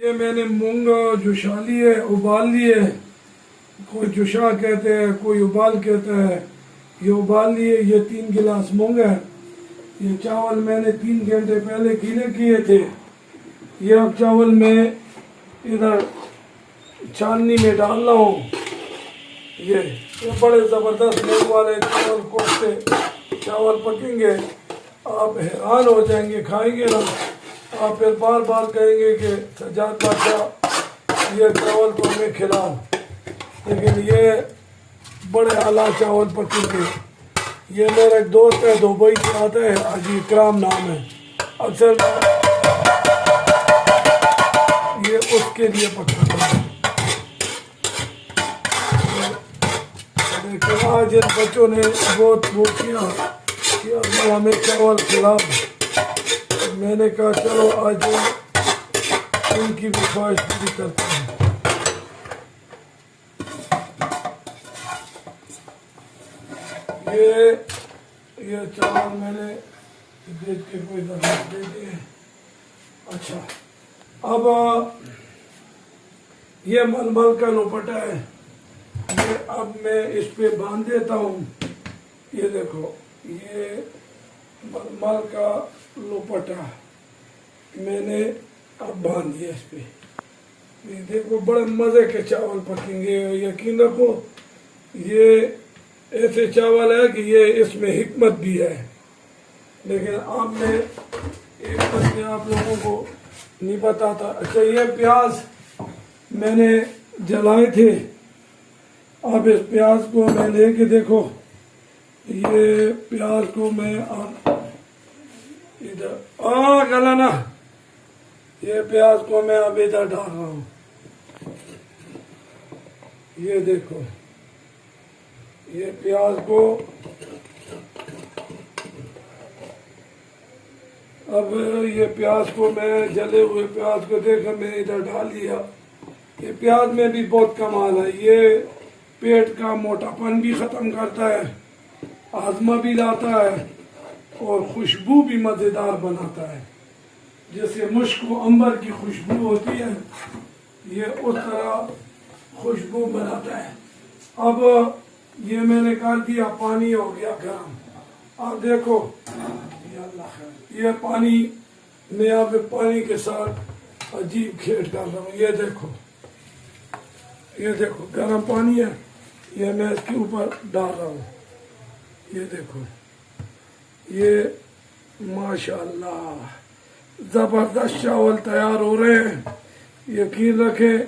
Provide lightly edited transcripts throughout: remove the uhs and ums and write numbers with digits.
ये मैंने मूंग जुशा लिए, उबाल लिए। कोई जुशा कहते हैं, कोई उबाल कहता है। ये उबाल लिए। ये 3 गिलास मूंग है। ये चावल मैंने 3 घंटे पहले गीले किए थे। ये अब चावल मैं इधर छाननी में डाल रहा हूँ। ये बड़े ज़बरदस्त मूंग वाले चावल, कोफ्ते चावल पकेंगे। आप हैरान हो जाएंगे, खाएंगे ना आप फिर बार बार कहेंगे कि सज्जाद बादशाह ये चावल तो हमें खिलाओ। लेकिन ये बड़े आला चावल पकेंगे। ये मेरा एक दोस्त है, दुबई से आता है, हाजी इकराम नाम है। अक्सर ये उसके लिए पकाता है। लेकिन आज इन बच्चों ने बहुत वो किया कि अब हमें चावल खिलाओ। मैंने कहा चलो आज उनकी भी ख्वाहिश पूरी करते हैं। ये चावल मैंने देख के कोई दफा दे दिए। अच्छा, अब ये मलमल का लोपटा है। ये अब मैं इस पे बांध देता हूँ। ये देखो, ये मलमल का लोपटा मैंने अब बांध दिया इस पे। ये देखो, बड़े मज़े के चावल पकेंगे। यकीन रखो, ये ऐसे चावल है कि ये इसमें हिकमत भी है। लेकिन आपने एक बात आप लोगों को नहीं बताता। अच्छा, ये प्याज मैंने जलाए थे। अब इस प्याज को मैं लेके देखो, ये प्याज को मैं अब इधर गला ना, ये प्याज को मैं अब इधर डाल रहा हूँ। ये देखो, ये प्याज को अब ये प्याज को मैं जले हुए प्याज को देखा, मैं इधर डाल दिया। ये प्याज में भी बहुत कमाल है। ये पेट का मोटापन भी ख़त्म करता है, आजमा भी लाता है और खुशबू भी मज़ेदार बनाता है। जैसे मुश्क व अंबर की खुशबू होती है, ये उस तरह खुशबू बनाता है। अब ये मैंने कर दिया, पानी हो गया गर्म। अब देखो, ये पानी मैं यहाँ पे पानी के साथ अजीब खेल कर रहा हूँ। ये देखो गर्म पानी है, ये मैं इसके ऊपर डाल रहा हूँ। ये देखो, ये माशाल्लाह ज़बरदस्त चावल तैयार हो रहे हैं। यकीन रखें,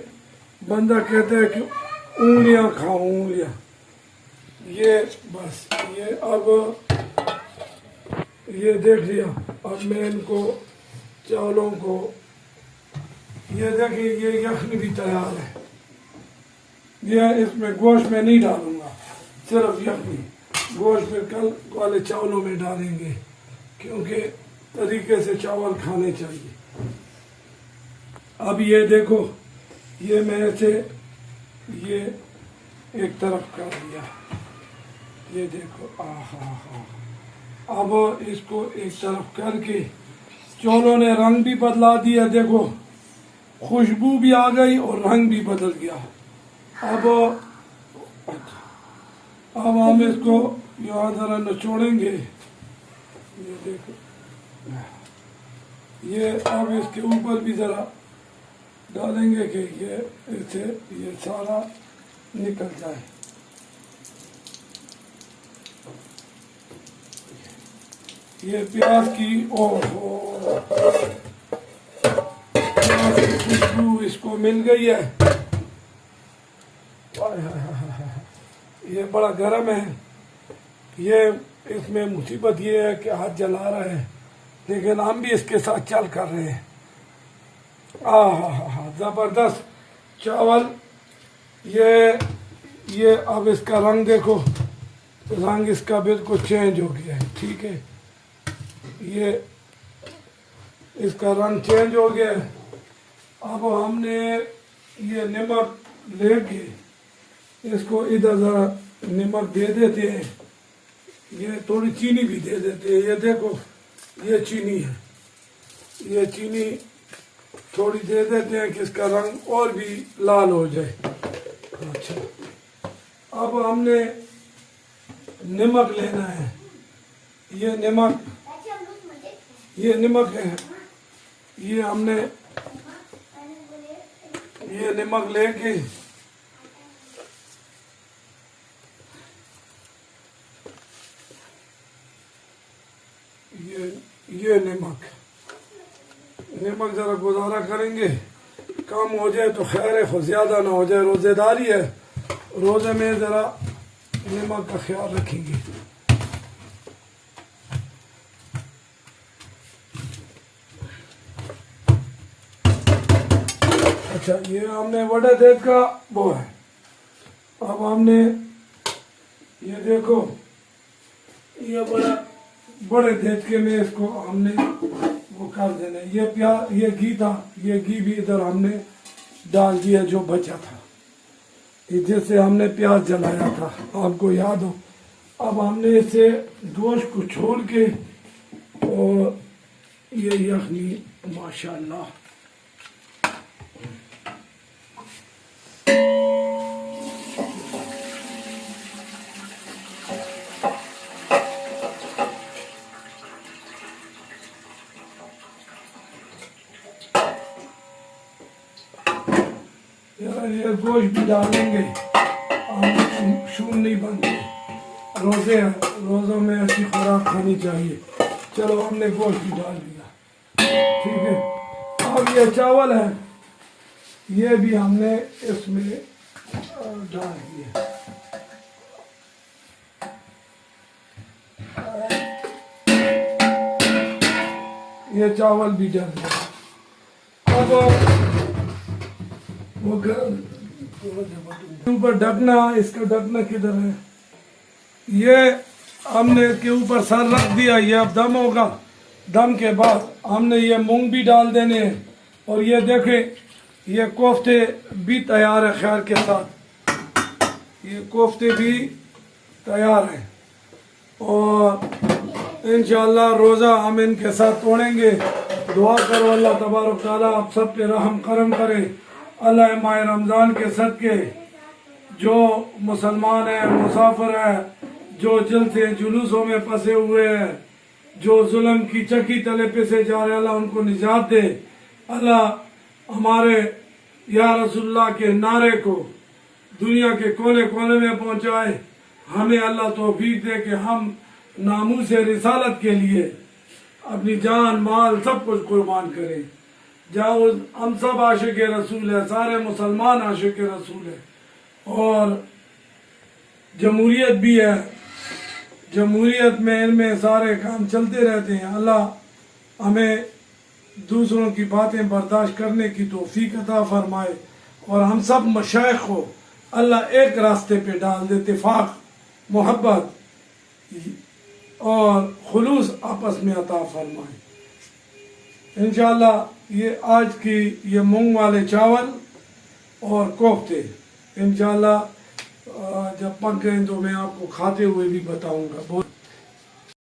बंदा कहता है कि उंगलियां खाओ, उंगलियां। ये बस, ये अब ये देख लिया। अब मैं इनको चावलों को, ये देखिए, ये यखनी भी तैयार है। ये इसमें गोश्त में नहीं डालूंगा, सिर्फ यखनी। गोश्त में कल वाले चावलों में डालेंगे, क्योंकि तरीके से चावल खाने चाहिए। अब ये देखो, ये मैं ऐसे ये एक तरफ कर दिया। ये देखो, आहा, अब इसको एक तरफ करके चावलों ने रंग भी बदला दिया। देखो, खुशबू भी आ गई और रंग भी बदल गया। अब हम इसको यहाँ जरा निचोड़ेंगे। ये देखो, ये अब इसके ऊपर भी जरा डालेंगे कि ये इसे ये सारा निकल जाए। ये प्याज की प्याज की खुशबू इसको मिल गई है। ये बड़ा गर्म है। ये इसमें मुसीबत ये है कि हाथ जला रहा है, लेकिन हम भी इसके साथ चल कर रहे हैं। ज़बरदस्त चावल। ये अब इसका रंग देखो, रंग इसका बिल्कुल चेंज हो गया है। ठीक है, ये इसका रंग चेंज हो गया है। अब हमने ये नमक लेके इसको इधर ज़रा नमक दे देते हैं। ये थोड़ी चीनी भी दे देते हैं। ये देखो, ये चीनी है। ये चीनी थोड़ी दे देते हैं कि इसका रंग और भी लाल हो जाए। अच्छा, अब हमने नमक लेना है। ये नमक है। ये हमने ये नमक लेके ये नमक ज़रा गुजारा करेंगे, कम हो जाए तो खैर है, ज़्यादा ना हो जाए। रोज़ेदारी है, रोज़े में ज़रा नमक का ख्याल रखेंगे। अच्छा, ये हमने बड़े देश का वो है। अब हमने ये देखो, ये बड़े देश के में इसको हमने वो कर देना। ये प्याज, ये घी था, ये घी भी इधर हमने डाल दिया जो बचा था, जिससे हमने प्याज जलाया था, आपको याद हो। अब हमने इसे गोश्त को छोड़ के, और ये यखनी माशाल्लाह ये गोश्त भी डालेंगे। हम शून नहीं बनते, रोज़े हैं, रोज़ों में ऐसी खुराक खानी चाहिए। चलो, हमने गोश्त भी डाल दिया, ठीक है। अब ये चावल है, ये भी हमने इसमें डाल दिया। ये चावल भी डाल दिया। अब वो ऊपर ढकना, इसका ढकना किधर है? ये हमने इसके ऊपर सर रख दिया। ये अब दम होगा। दम के बाद हमने ये मूंग भी डाल देने हैं। और ये देखें, ये कोफ्ते भी तैयार है खैर के साथ। ये कोफ्ते भी तैयार हैं और इंशाअल्लाह रोज़ा हम इनके साथ तोड़ेंगे। दुआ करो अल्लाह तबारक तआला आप सब पे रहम करम करे। अल्लाह माह रमज़ान के सदके जो मुसलमान है, मुसाफिर है, जो जलसे जुलूसों में फंसे हुए हैं, जो जुल्म की चक्की तले पे से जा रहे, अल्लाह उनको निजात दे। अल्लाह हमारे या रसूलुल्लाह के नारे को दुनिया के कोने कोने में पहुंचाए। हमें अल्लाह तौफीक दे कि हम नामूस रिसालत के लिए अपनी जान माल सब कुछ कुर्बान करें। जाओ, हम सब आशिक रसूल है, सारे मुसलमान आशिक रसूल है। और जमहूरियत भी है, जमहूरियत में इनमें सारे काम चलते रहते हैं। अल्लाह हमें दूसरों की बातें बर्दाश्त करने की तौफीक अता फरमाए और हम सब मशाइख को अल्लाह एक रास्ते पे डाल दे। इत्तेफाक, मोहब्बत और खुलूस आपस में अता फरमाए। इंशाअल्लाह ये आज की ये मूंग वाले चावल और कोफ्ते इंशाअल्लाह जब पक गए तो मैं आपको खाते हुए भी बताऊंगा।